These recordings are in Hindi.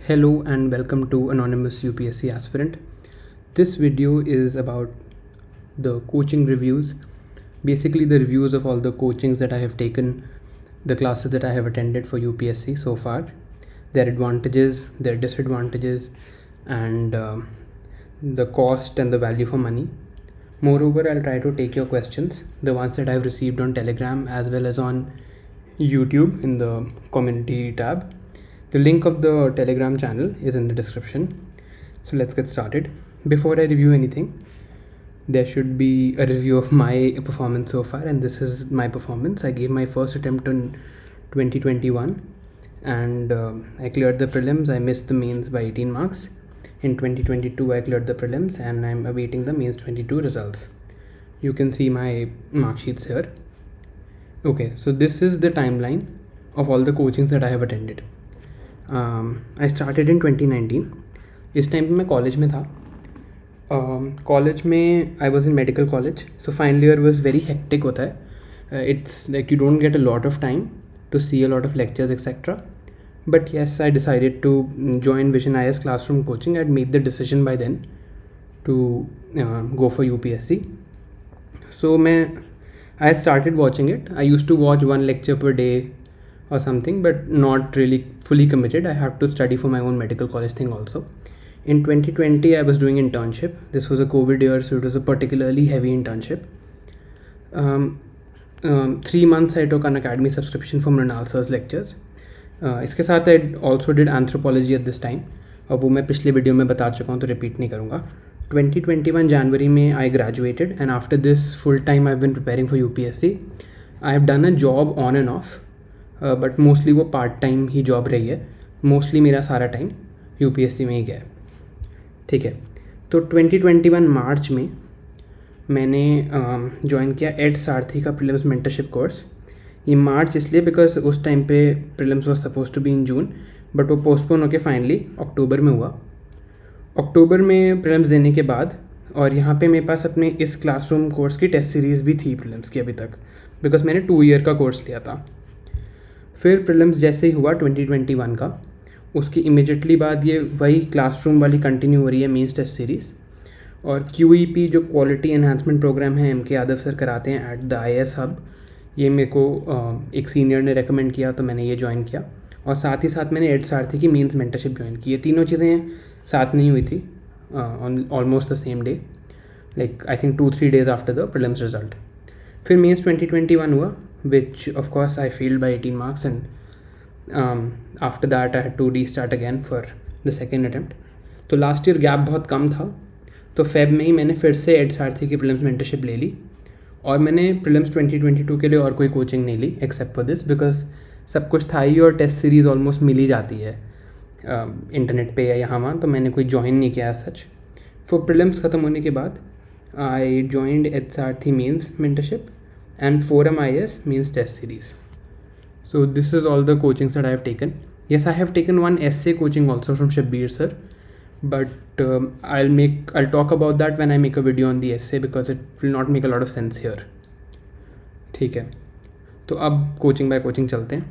Hello and welcome to Anonymous UPSC Aspirant. This video is about the coaching reviews, basically the reviews of all the coachings that I have taken, the classes that I have attended for UPSC so far, their advantages, their disadvantages, and the cost and the value for money. Moreover, I'll try to take your questions, the ones that I've received on Telegram as well as on YouTube in the community tab. The link of the Telegram channel is in the description. So let's get started. Before I review anything, there should be a review of my performance so far, and this is my performance. I gave my first attempt in 2021 and I cleared the prelims. I missed the mains by 18 marks. In 2022 I cleared the prelims and I'm awaiting the mains 22 results. You can see my mark sheets here. Okay, so this is the timeline of all the coachings that I have attended. I started in 2019. इस टाइम पे मैं कॉलेज में था. कॉलेज में I was in medical college, so final year was very hectic होता है. It's like you don't get a lot of time to see a lot of lectures etcetera. But yes, I decided to join Vision IS classroom coaching. I'd made the decision by then to go for UPSC. So I had started watching it. I used to watch one lecture per day or something, but not really fully committed. I have to study for my own medical college thing also. In 2020, I was doing internship. This was a COVID year, so it was a particularly heavy internship. 3 months I took an academy subscription from Mrinal sir's lectures. इसके साथ I also did anthropology at this time, और वो मैं पिछले वीडियो में बता चुका हूँ तो रिपीट नहीं करूँगा. 2021 जनवरी में I graduated and after this full time I have been preparing for UPSC. I have done a job on and off, but mostly वो पार्ट टाइम ही जॉब रही है. मोस्टली मेरा सारा टाइम यूपीएससी में ही गया है. ठीक है, तो 2021 मार्च में मैंने ज्वाइन किया एड सारथी का प्रीलिम्स मेंटरशिप कोर्स. ये मार्च इसलिए बिकॉज उस टाइम पे prelims was suppose to be in June, but वो पोस्टपोन होकर फाइनली अक्टूबर में हुआ. अक्टूबर में प्रीलिम्स देने के बाद, और यहाँ पे मेरे पास अपने इस क्लासरूम कोर्स की टेस्ट सीरीज़ भी थी प्रीलिम्स की अभी तक, बिकॉज मैंने 2 ईयर का कोर्स लिया था. फिर प्रीलिम्स जैसे ही हुआ 2021 का, उसकी इमीडिएटली बाद ये वही क्लासरूम वाली कंटिन्यू हो रही है मेंस टेस्ट सीरीज़. और QEP जो क्वालिटी एनहांसमेंट प्रोग्राम है MK यादव सर कराते हैं एट द IS हब, ये मेरे को एक सीनियर ने रेकमेंड किया तो मैंने ये ज्वाइन किया. और साथ ही साथ मैंने एड सारथी की मेंस मेंटरशिप ज्वाइन की. ये तीनों चीज़ें साथ नहीं हुई थी on almost the same day, like I think 2-3 days after the prelims result. फिर मेंस 2021 हुआ, which of course I failed by 18 marks and after that I had to restart again for the second attempt. तो लास्ट ईयर गैप बहुत कम था, तो फेब में ही मैंने फिर से एड सारथी की प्रीलिम्स मेंटरशिप ले ली. और मैंने प्रीलिम्स 2022 के लिए और कोई कोचिंग नहीं ली एक्सेप्ट फॉर दिस, बिकॉज सब कुछ था ही और टेस्ट सीरीज़ ऑलमोस्ट मिल ही जाती है इंटरनेट पे या यहाँ वहाँ, तो मैंने कोई ज्वाइन नहीं किया सच. फिर प्रीलिम्स ख़त्म होने के बाद I joined ed Sarthi means mentorship and forum IS means test series. So this is all the coachings that I have taken. Yes, I have taken one essay coaching also from Shabbir sir, but I'll talk about that when I make a video on the essay because it will not make a lot of sense here. ठीक है, तो अब कोचिंग बाय कोचिंग चलते हैं.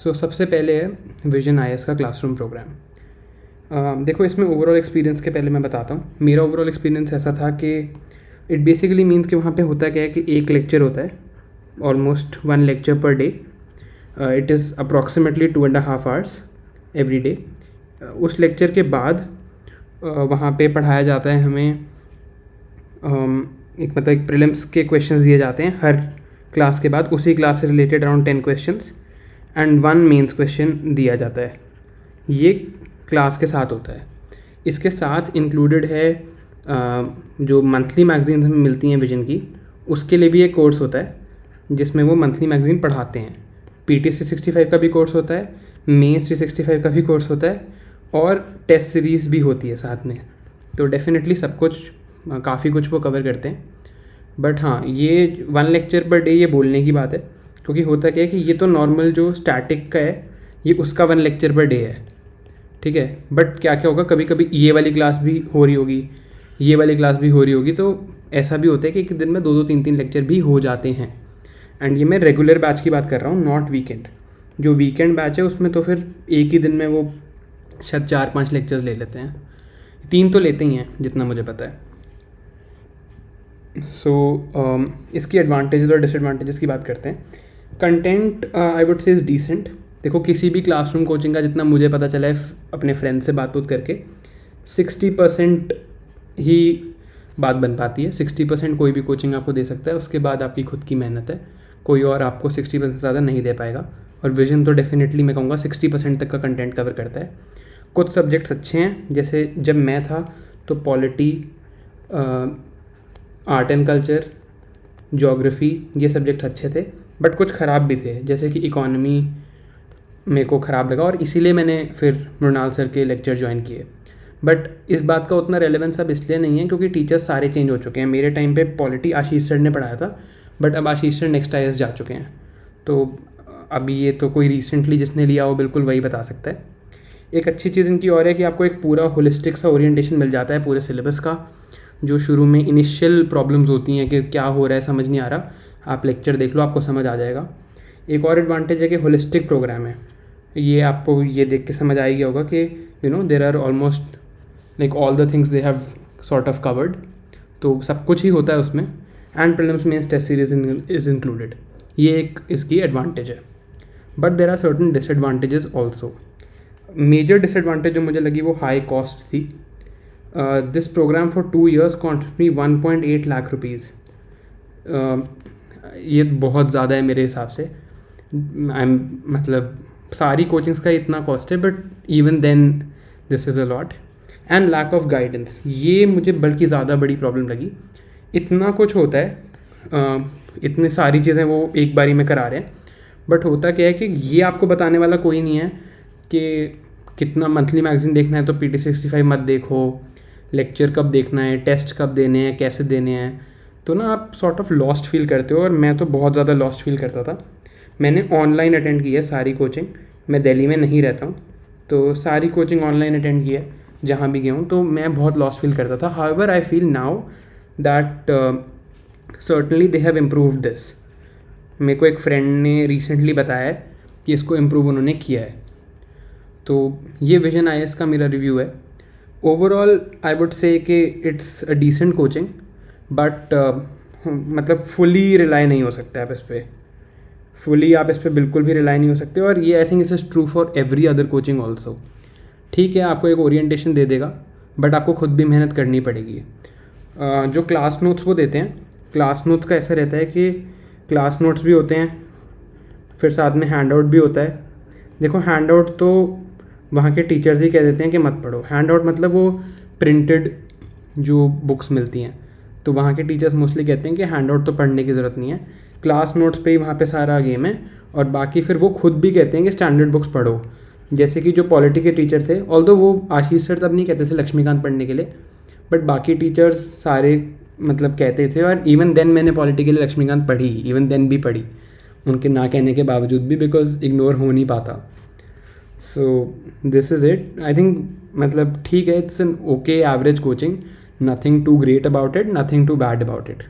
सो सबसे पहले है विजन IS का क्लासरूम प्रोग्राम. देखो, इसमें ओवरऑल एक्सपीरियंस के पहले मैं बताता हूँ. मेरा ओवरऑल एक्सपीरियंस ऐसा था कि इट बेसिकली मीन्स कि वहाँ पे होता क्या है कि एक लेक्चर होता है, almost 1 lecture per day. It is approximately 2.5 hours every day. उस लेक्चर के बाद वहाँ पे पढ़ाया जाता है हमें एक मतलब प्रीलिम्स के क्वेश्चंस दिए जाते हैं हर क्लास के बाद. उसी क्लास से related around 10 questions and 1 mains question दिया जाता है. ये क्लास के साथ होता है. इसके साथ इंक्लूडेड है जो मंथली मैगजीन हमें मिलती हैं विजन की, उसके लिए भी एक कोर्स होता है जिसमें वो मंथली मैगजीन पढ़ाते हैं. PT 365 का भी कोर्स होता है, मेंस 365 का भी कोर्स होता है, और टेस्ट सीरीज़ भी होती है साथ में. तो डेफिनेटली सब कुछ काफ़ी कुछ वो कवर करते हैं. बट हाँ, ये 1 lecture पर डे ये बोलने की बात है, क्योंकि होता क्या है कि ये तो नॉर्मल जो स्टैटिक का है ये उसका 1 lecture पर डे है. ठीक है, बट क्या क्या होगा, कभी कभी ये वाली क्लास भी हो रही होगी, ये वाली क्लास भी हो रही होगी, तो ऐसा भी होता है कि एक दिन में 2-2 3-3 लेक्चर भी हो जाते हैं. एंड ये मैं रेगुलर बैच की बात कर रहा हूँ, नॉट वीकेंड. जो वीकेंड बैच है उसमें तो फिर एक ही दिन में वो शायद 4-5 लेक्चर्स ले लेते हैं, 3 तो लेते ही हैं जितना मुझे पता है। इसकी एडवांटेजेस और डिसएडवांटेजेस की बात करते हैं। Content I would say is decent. देखो किसी भी क्लासरूम कोचिंग का जितना मुझे पता चला है अपने फ्रेंड से बात करके, 60% ही बात बन पाती है। 60% कोई भी कोचिंग आपको दे सकता है, उसके बाद आपकी खुद की मेहनत है, कोई और आपको 60% से ज़्यादा नहीं दे पाएगा। और विजन तो डेफिनेटली मैं कहूँगा 60% तक का कंटेंट कवर करता है। कुछ सब्जेक्ट्स अच्छे हैं, जैसे जब मैं था तो polity, art and culture, geography, ये सब्जेक्ट्स अच्छे थे, बट कुछ ख़राब भी थे, जैसे कि इकोनॉमी मेरे को ख़राब लगा और इसीलिए मैंने फिर मृणाल सर के लेक्चर ज्वाइन किए। बट इस बात का उतना रेलेवेंस अब इसलिए नहीं है क्योंकि टीचर्स सारे चेंज हो चुके हैं। मेरे टाइम पे पॉलिटी आशीष सर ने पढ़ाया था, बट अब आशीष सर नेक्स्ट IAS जा चुके हैं, तो अभी ये तो कोई रिसेंटली जिसने लिया हो बिल्कुल वही बता सकता है। एक अच्छी चीज़ इनकी और है कि आपको एक पूरा होलिस्टिक सा ओरिएंटेशन मिल जाता है पूरे सिलेबस का। जो शुरू में इनिशियल प्रॉब्लम्स होती हैं कि क्या हो रहा है समझ नहीं आ रहा, आप लेक्चर देख लो आपको समझ आ जाएगा। एक और एडवांटेज है कि होलिस्टिक प्रोग्राम है, ये आपको ये देख के समझ आ गया होगा कि there are almost like all the things they have sort of covered, तो सब कुछ ही होता है उसमें। And prelims mains test series is included, ये एक इसकी एडवांटेज है। But there are certain disadvantages also. Major disadvantage जो मुझे लगी वो हाई कॉस्ट थी। This program for 2 years cost me 1.8 lakh rupees. ये बहुत ज़्यादा है मेरे हिसाब से। मतलब सारी कोचिंग्स का इतना कॉस्ट है, but even then this is a lot. And lack of guidance, ये मुझे बल्कि ज़्यादा बड़ी प्रॉब्लम लगी। इतना कुछ होता है, इतनी सारी चीज़ें वो एक बारी में करा रहे हैं, बट होता क्या है कि ये आपको बताने वाला कोई नहीं है कि कितना मंथली मैगजीन देखना है तो PT65 मत देखो, लेक्चर कब देखना है, टेस्ट कब देने हैं, कैसे देने हैं, तो ना आप सॉर्ट ऑफ लॉस्ट फील करते हो। और मैं तो बहुत ज़्यादा लॉस्ट फील करता था। मैंने ऑनलाइन अटेंड की है सारी कोचिंग, मैं दिल्ली में नहीं रहता हूँ, तो सारी कोचिंग ऑनलाइन अटेंड की है जहाँ भी गया हूँ, तो मैं बहुत लॉस्ट फील करता था। However I feel now that certainly they have improved this. मेरे को एक फ्रेंड ने रिसेंटली बताया है कि इसको इम्प्रूव उन्होंने किया है। तो ये विजन IAS का मेरा रिव्यू है। ओवरऑल आई वुड से कि it's a decent coaching, but मतलब फुली रिलाई नहीं हो सकते आप इस पर, आप इस पर बिल्कुल भी रिलाई नहीं हो सकते। और ये आई थिंक इस is true for every other coaching also. ठीक है, आपको एक ओरिएंटेशन दे देगा, बट आपको खुद भी मेहनत करनी पड़ेगी। जो क्लास नोट्स वो देते हैं, क्लास नोट्स का ऐसा रहता है कि क्लास नोट्स भी होते हैं, फिर साथ में हैंड आउट भी होता है। देखो हैंड आउट तो वहाँ के टीचर्स ही कह देते हैं कि मत पढ़ो। हैंड आउट मतलब वो प्रिंटेड जो बुक्स मिलती हैं, तो वहाँ के टीचर्स मोस्टली कहते हैं कि हैंड आउट तो पढ़ने की ज़रूरत नहीं है, क्लास नोट्स पे ही वहाँ पे सारा गेम है। और बाकी फिर वो खुद भी कहते हैं कि स्टैंडर्ड बुक्स पढ़ो। जैसे कि जो पॉलिटी के टीचर थे, ऑल्दो वो आशीष सर तब नहीं कहते थे लक्ष्मीकांत पढ़ने के लिए, बट बाकी टीचर्स सारे मतलब कहते थे। और इवन देन मैंने पॉलिटी के लिए लक्ष्मीकांत पढ़ी, इवन देन भी पढ़ी उनके ना कहने के बावजूद भी, बिकॉज इग्नोर हो नहीं पाता। So this is it I think. मतलब ठीक है, it's an okay average coaching, nothing too great about it, nothing too bad about it.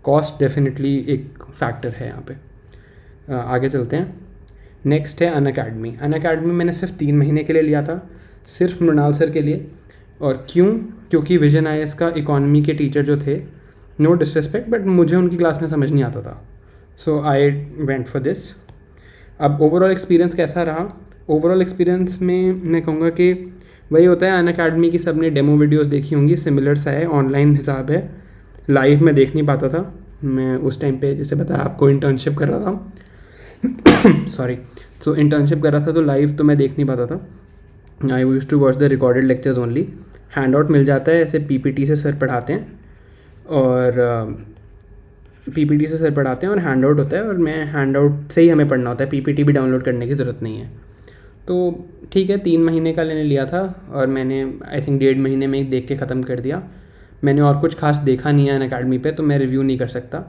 Cost definitely एक फैक्टर है यहाँ पे। आगे चलते हैं। नेक्स्ट है अनअकैडमी। अनअकैडमी मैंने सिर्फ 3 महीने के लिए लिया था, सिर्फ मृणाल सर के लिए। और क्योंकि विजन IAS का इकोनॉमी के टीचर जो थे, नो डिसरिस्पेक्ट, बट मुझे उनकी क्लास में समझ नहीं आता था, सो आई वेंट फॉर दिस। अब ओवरऑल एक्सपीरियंस कैसा रहा? ओवरऑल एक्सपीरियंस में मैं कहूँगा कि वही होता है, अनअकैडमी की सबने डेमो वीडियोस देखी होंगी, सिमिलर सा है, ऑनलाइन हिसाब है। लाइव में देख नहीं पाता था मैं उस टाइम पे, जैसे बताया आपको इंटर्नशिप कर रहा था सॉरी, तो इंटर्नशिप कर रहा था तो लाइव तो मैं देख नहीं पाता था। I used to watch the recorded lectures only. Handout मिल जाता है, ऐसे PPT से सर पढ़ाते हैं और PPT से सर पढ़ाते हैं और हैंड आउट होता है, और मैं हैंड आउट से ही हमें पढ़ना होता है, PPT भी डाउनलोड करने की ज़रूरत नहीं है। तो ठीक है, 3 महीने का मैंने लिया था और मैंने आई थिंक 1.5 महीने में ही देख के ख़त्म कर दिया। मैंने और कुछ खास देखा नहीं है अनअकैडमी पे, तो मैं रिव्यू नहीं कर सकता।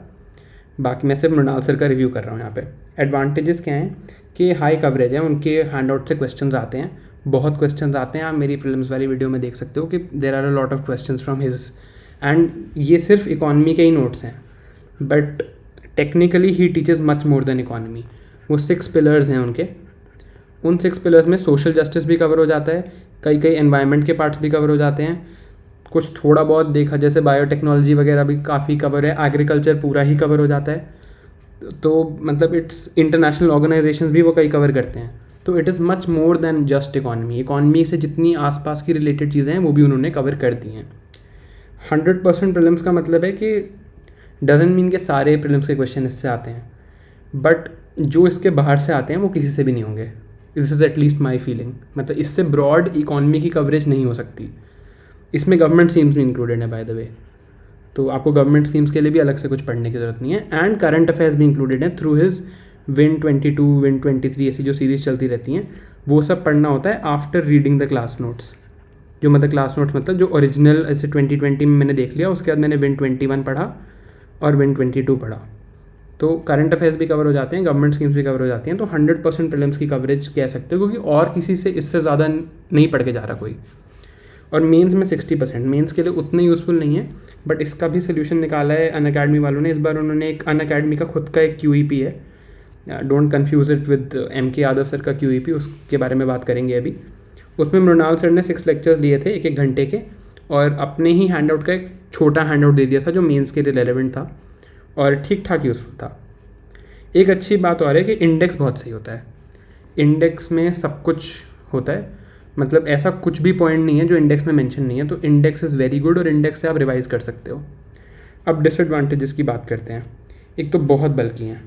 बाकी मैं सिर्फ मृणाल सर का रिव्यू कर रहा हूँ यहाँ पे। एडवांटेजेस क्या हैं कि हाई कवरेज है, उनके हैंड आउट से क्वेश्चंस आते हैं, बहुत क्वेश्चंस आते हैं। आप मेरी प्रीलिम्स वाली वीडियो में देख सकते हो कि there are a lot of questions from his, and ये सिर्फ इकॉनमी के ही नोट्स हैं, but technically he teaches much more than economy. वो 6 पिलर्स हैं उनके, उन 6 पिलर्स में सोशल जस्टिस भी कवर हो जाता है, कई एनवायरनमेंट के पार्ट्स भी कवर हो जाते हैं, कुछ थोड़ा बहुत देखा जैसे बायोटेक्नोलॉजी वगैरह भी काफ़ी कवर है, एग्रीकल्चर पूरा ही कवर हो जाता है। तो मतलब इट्स इंटरनेशनल ऑर्गेनाइजेशंस भी वो कई कवर करते हैं। तो it is much more then just economy से जितनी आसपास की रिलेटेड चीज़ें हैं वो भी उन्होंने कवर कर दी हैं। 100% प्रीलिम्स का मतलब है कि डजंट मीन के सारे प्रीलिम्स के क्वेश्चन इससे आते हैं, बट जो इसके बाहर से आते हैं वो किसी से भी नहीं होंगे। This is at least my feeling. मतलब इससे ब्रॉड इकॉनमी की कवरेज नहीं हो सकती। इसमें गवर्नमेंट स्कीम्स भी इंक्लूडेड है बाय द वे, तो आपको गवर्नमेंट स्कीम्स के लिए भी अलग से कुछ पढ़ने की ज़रूरत नहीं है। एंड करंट अफेयर्स भी इंक्लूडेड हैं थ्रू हिज विन 22, विन 23 ऐसी जो सीरीज़ चलती रहती हैं, वो सब पढ़ना होता है after reading the class notes. जो मतलब क्लास नोट्स मतलब जो ओरिजिनल ऐसे 2020 में मैंने देख लिया, उसके बाद मैंने विन 21 पढ़ा और विन 22 पढ़ा। तो करंट अफेयर्स भी कवर हो जाते हैं, गवर्नमेंट स्कीम्स भी कवर हो जाती हैं। तो 100% प्रीलिम्स की कवरेज कह सकते हो, क्योंकि और किसी से इससे ज़्यादा नहीं पढ़ के जा रहा कोई। और मेंस में 60%, मेंस के लिए उतने यूज़फुल नहीं है, बट इसका भी सोल्यूशन निकाला है अनअकैडमी वालों ने। इस बार उन्होंने एक अनअकैडमी का खुद का एक QEP है, don't confuse it with MK Yadav sir का QEP, उसके बारे में बात करेंगे अभी। उसमें मृणाल सर ने 6 लेक्चर्स लिए थे 1-1 घंटे के, और अपने ही हैंडआउट का एक छोटा हैंडआउट दे दिया था जो मेंस के लिए रेलेवेंट था और ठीक ठाक यूज़फुल था। एक अच्छी बात और है कि इंडेक्स बहुत सही होता है। इंडेक्स में सब कुछ होता है, मतलब ऐसा कुछ भी पॉइंट नहीं है जो इंडेक्स में मेंशन नहीं है। तो इंडेक्स इज़ वेरी गुड और इंडेक्स से आप रिवाइज़ कर सकते हो। अब डिसएडवांटेजेस की बात करते हैं। एक तो बहुत बल्कि हैं,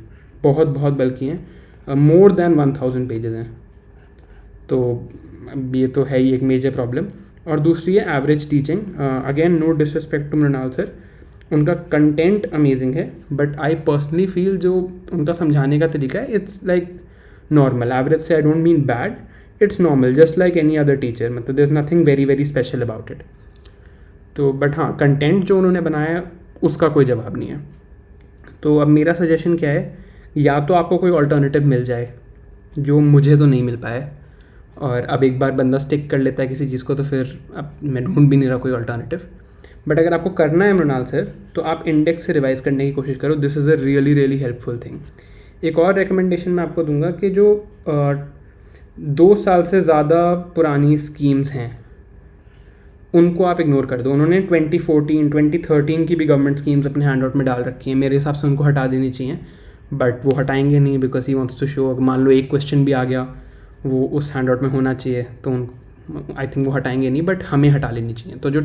बहुत बल्कि हैं, मोर देन 1000 पेजेस हैं, तो अब ये तो है ही एक मेजर प्रॉब्लम। और दूसरी है average teaching. Again no disrespect to Mrinal sir, उनका कंटेंट अमेजिंग है, बट आई पर्सनली फील जो उनका समझाने का तरीका है इट्स लाइक नॉर्मल। एवरेज से I don't mean bad, it's normal just like any other teacher. मतलब there is nothing very special about it. तो बट हाँ, कंटेंट जो उन्होंने बनाया उसका कोई जवाब नहीं है। तो अब मेरा सजेशन क्या है, या तो आपको कोई ऑल्टरनेटिव मिल जाए, जो मुझे तो नहीं मिल पाया, और अब एक बार बंदा स्टिक कर लेता है किसी चीज़ को तो फिर अब मैं ढूंढ भी नहीं रहा कोई ऑल्टरनेटिव। बट अगर आपको करना है मृणाल सर, तो आप इंडेक्स से रिवाइज़ करने की कोशिश करो। This is a really helpful thing. एक और रिकमेंडेशन मैं आपको दूंगा कि जो 2 साल से ज़्यादा पुरानी स्कीम्स हैं उनको आप इग्नोर कर दो। उन्होंने 2014, 2013 की भी गवर्नमेंट स्कीम्स अपने हैंडआउट में डाल रखी हैं, मेरे हिसाब से उनको हटा देनी चाहिए, बट वो हटाएंगे नहीं because he wants to show. मान लो एक क्वेश्चन भी आ गया वो उस हैंडआउट में होना चाहिए, तो आई थिंक वो हटाएंगे नहीं, बट हमें हटा लेनी चाहिए। तो जो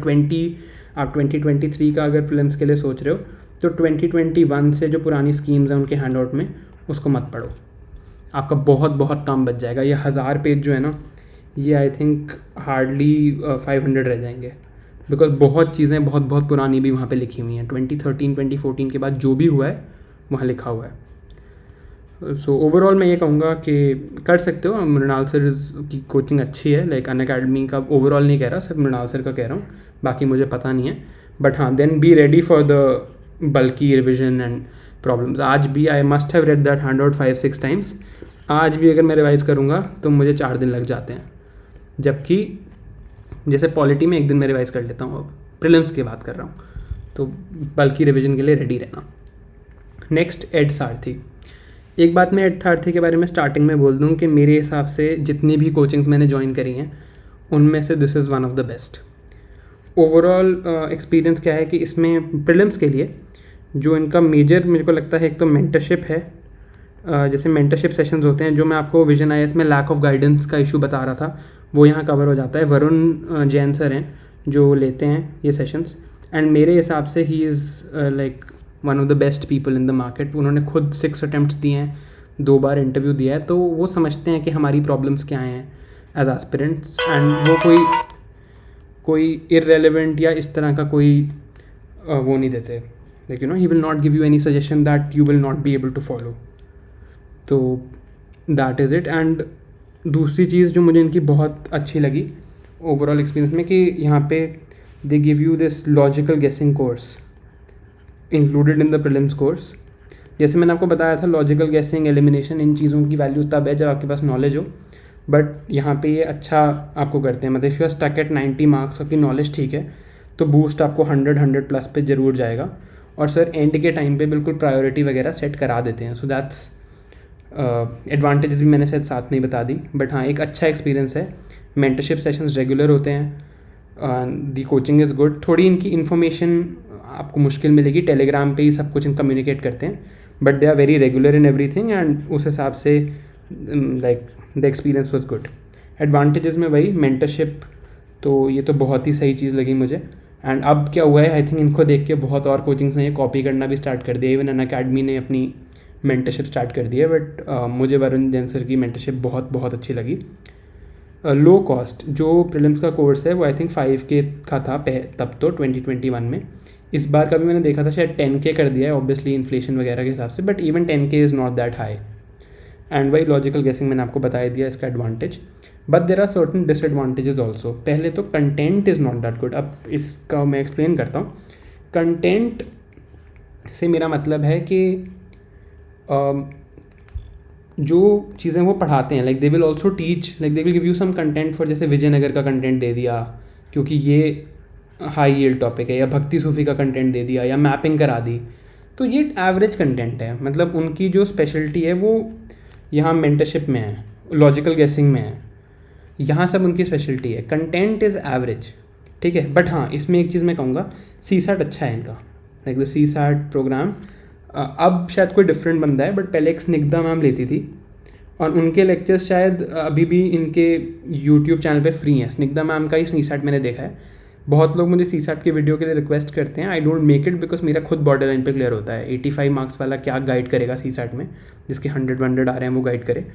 आप 2023 का अगर प्रीलिम्स के लिए सोच रहे हो, तो 2021 से जो पुरानी स्कीम्स हैं उनके हैंडआउट में उसको मत पढ़ो, आपका बहुत काम बच जाएगा। ये 1000 पेज जो है ना, ये आई थिंक हार्डली 500 रह जाएंगे, बिकॉज बहुत चीज़ें बहुत पुरानी भी वहाँ पे लिखी हुई हैं। 2013, 2014 के बाद जो भी हुआ है वहाँ लिखा हुआ है। सो ओवरऑल मैं ये कहूँगा कि कर सकते हो। मृणाल सर की कोचिंग अच्छी है, लाइक अनअकैडमी का ओवरऑल नहीं कह रहा, सिर्फ मृणाल सर का कह रहा हूँ, बाकी मुझे पता नहीं है। बट हाँ, then be ready for the बल्कि रिविजन एंड प्रॉब्लम्स। आज भी I must have read that handout 5-6 times. आज भी अगर मैं रिवाइज़ करूँगा तो मुझे 4 दिन लग जाते हैं, जबकि जैसे पॉलिटी में 1 दिन में रिवाइज़ कर लेता हूँ। अब प्रीलिम्स की बात कर रहा हूँ, तो बल्कि रिविजन के लिए रेडी रहना। नेक्स्ट, एड सारथी। एक बात मैं एड सारथी के बारे में स्टार्टिंग में बोल दूँ कि मेरे हिसाब से जितनी भी कोचिंग्स मैंने ज्वाइन करी हैं उनमें से this is one of the best. Overall experience क्या है कि इसमें प्रीलिम्स के लिए जो इनका मेजर मुझे को लगता है, एक तो मेंटरशिप है। जैसे मेंटरशिप सेशंस होते हैं, जो मैं आपको विजन IAS में लैक ऑफ गाइडेंस का इशू बता रहा था, वो यहाँ कवर हो जाता है। वरुण जैन सर हैं जो लेते हैं ये सेशंस, एंड मेरे हिसाब से he is like one of the best people in the market. उन्होंने खुद 6 अटैम्प्ट्स दिए हैं, 2 बार इंटरव्यू दिया है, तो वो समझते हैं कि हमारी प्रॉब्लम्स क्या हैं एज एस्पिरेंट्स, एंड वो कोई इररेलेवेंट या इस तरह का कोई वो नहीं देते, like he will not give you any suggestion that you will not be able to follow. तो दैट इज़ इट। एंड दूसरी चीज़ जो मुझे इनकी बहुत अच्छी लगी ओवरऑल एक्सपीरियंस में, कि यहाँ पे they give you this logical guessing course included in the prelims course. जैसे मैंने आपको बताया था, लॉजिकल गेसिंग, एलिमिनेशन, इन चीज़ों की वैल्यू तब है जब आपके पास नॉलेज हो, बट यहाँ पे ये अच्छा आपको करते हैं। मतलब if you are stuck at 90 marks, आपकी नॉलेज ठीक है, तो बूस्ट आपको 100+ पे ज़रूर जाएगा। और सर एंड के टाइम पे बिल्कुल प्रायोरिटी वगैरह सेट करा देते हैं। सो दैट्स एडवांटेजेस भी मैंने शायद साथ में ही बता दी, बट हाँ एक अच्छा एक्सपीरियंस है। मेंटरशिप सेशंस रेगुलर होते हैं, दी कोचिंग इज़ गुड। थोड़ी इनकी इन्फॉर्मेशन आपको मुश्किल मिलेगी, टेलीग्राम पे ही सब कुछ कम्युनिकेट करते हैं, but they are very regular in everything and उस हिसाब से like the experience was good. Advantages में वही मेंटरशिप, तो ये तो बहुत ही सही चीज़ लगी मुझे। एंड अब क्या हुआ है, आई थिंक इनको देख के बहुत और कोचिंग्स ने ये कॉपी करना भी स्टार्ट कर दिया। इवन अनअकैडमी ने अपनी मेंटरशिप स्टार्ट कर दी है, बट मुझे वरुण जैन सर की मेंटरशिप बहुत बहुत अच्छी लगी। लो कॉस्ट जो प्रीलिम्स का कोर्स है वो आई थिंक 5K का था तब तो 2021 में। इस बार का भी मैंने देखा था शायद 10K कर दिया है, ऑब्वियसली इन्फ्लेशन वगैरह के हिसाब से, but even 10K is not that high. And वही लॉजिकल गेसिंग मैंने आपको बता दिया इसका advantage, but there are certain disadvantages also. पहले तो content is not that good. अब इसका मैं एक्सप्लेन करता हूँ। कंटेंट से मेरा मतलब है कि जो चीज़ें वो पढ़ाते हैं, like they will also teach, like they will give you some content for, जैसे विजयनगर का कंटेंट दे दिया क्योंकि ये हाई यील्ड टॉपिक है, या भक्ति सूफी का कंटेंट दे दिया, या मैपिंग करा दी, तो ये एवरेज कंटेंट है। मतलब उनकी जो स्पेशलिटी है वो यहाँ मेंटरशिप में है, लॉजिकल गेसिंग में है, यहाँ सब उनकी स्पेशलिटी है। कंटेंट इज़ एवरेज, ठीक है। बट हाँ इसमें एक चीज़ मैं कहूँगा, CSAT अच्छा है इनका, लाइक द CSAT प्रोग्राम। अब शायद कोई डिफरेंट बंदा है, बट पहले एक स्निग्धा मैम लेती थी और उनके लेक्चर्स शायद अभी भी इनके यूट्यूब चैनल पे फ्री हैं। स्निग्धा मैम का ही CSAT मैंने देखा है। बहुत लोग मुझे CSAT के वीडियो के लिए रिक्वेस्ट करते हैं, I don't make it because मेरा खुद बॉर्डर लाइन पे क्लियर होता है। 85 मार्क्स वाला क्या गाइड करेगा CSAT में, जिसके 100 आ रहे हैं वो गाइड करे।